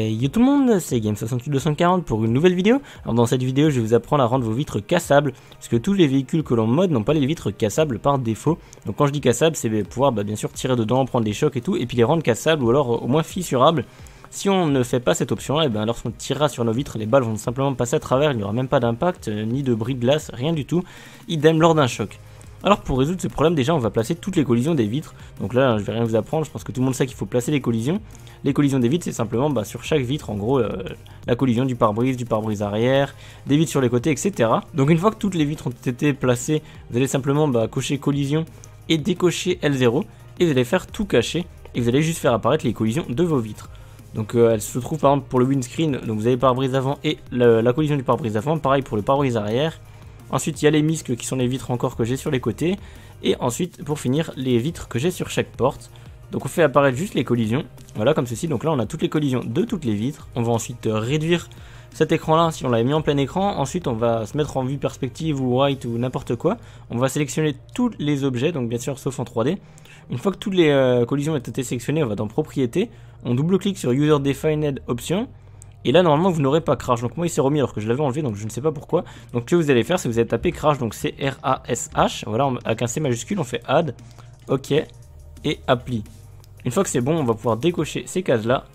Hey yo tout le monde, c'est Game68240 pour une nouvelle vidéo. Alors dans cette vidéo, je vais vous apprendre à rendre vos vitres cassables, puisque tous les véhicules que l'on mode n'ont pas les vitres cassables par défaut. Donc quand je dis cassable, c'est pouvoir bien sûr tirer dedans, prendre des chocs et tout, et puis les rendre cassables ou alors au moins fissurables. Si on ne fait pas cette option-là, lorsqu'on tirera sur nos vitres, les balles vont simplement passer à travers, il n'y aura même pas d'impact, ni de bris de glace, rien du tout. Idem lors d'un choc. Alors pour résoudre ce problème, déjà on va placer toutes les collisions des vitres. Donc là je vais rien vous apprendre, je pense que tout le monde sait qu'il faut placer les collisions. Les collisions des vitres, c'est simplement sur chaque vitre en gros la collision du pare-brise arrière, des vitres sur les côtés, etc. Donc une fois que toutes les vitres ont été placées, vous allez simplement cocher collision et décocher L0 et vous allez faire tout cacher et vous allez juste faire apparaître les collisions de vos vitres. Donc elles se trouvent par exemple pour le windscreen, donc vous avez le pare-brise avant et la collision du pare-brise avant, pareil pour le pare-brise arrière. Ensuite il y a les miscles qui sont les vitres encore que j'ai sur les côtés. Et ensuite pour finir les vitres que j'ai sur chaque porte. Donc on fait apparaître juste les collisions. Voilà comme ceci. Donc là on a toutes les collisions de toutes les vitres. On va ensuite réduire cet écran là si on l'avait mis en plein écran. Ensuite on va se mettre en vue perspective ou white ou n'importe quoi. On va sélectionner tous les objets, donc bien sûr sauf en 3D. Une fois que toutes les collisions ont été sélectionnées, on va dans propriétés. On double-clique sur User Defined Option. Et là normalement vous n'aurez pas crash, donc moi il s'est remis alors que je l'avais enlevé, donc je ne sais pas pourquoi. Donc ce que vous allez faire, c'est que vous allez taper crash, donc C-R-A-S-H, voilà, avec un C majuscule on fait add, ok, et apply. Une fois que c'est bon, on va pouvoir décocher ces cases là,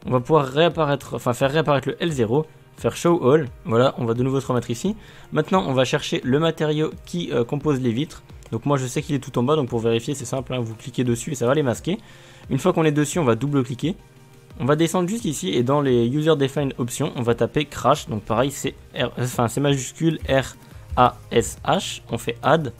on va pouvoir faire réapparaître le L0, faire show all, voilà, on va de nouveau se remettre ici. Maintenant on va chercher le matériau qui compose les vitres, donc moi je sais qu'il est tout en bas, donc pour vérifier c'est simple, hein, vous cliquez dessus et ça va les masquer. Une fois qu'on est dessus, on va double cliquer. On va descendre juste ici et dans les User Defined Options, on va taper crash. Donc pareil, c'est majuscule R-A-S-H. On fait add.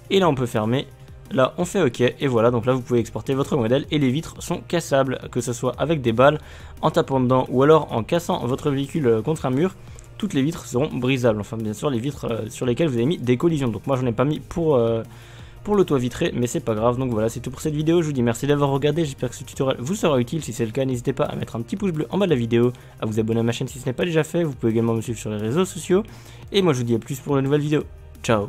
Et là, on peut fermer. Là, on fait OK. Et voilà, donc là, vous pouvez exporter votre modèle. Et les vitres sont cassables, que ce soit avec des balles, en tapant dedans ou alors en cassant votre véhicule contre un mur. Toutes les vitres seront brisables. Enfin, bien sûr, les vitres sur lesquelles vous avez mis des collisions. Donc moi, j'en ai pas mis pour le toit vitré, mais c'est pas grave. Donc voilà, c'est tout pour cette vidéo. Je vous dis merci d'avoir regardé, j'espère que ce tutoriel vous sera utile. Si c'est le cas, n'hésitez pas à mettre un petit pouce bleu en bas de la vidéo, à vous abonner à ma chaîne si ce n'est pas déjà fait. Vous pouvez également me suivre sur les réseaux sociaux. Et moi je vous dis à plus pour une nouvelle vidéo. Ciao.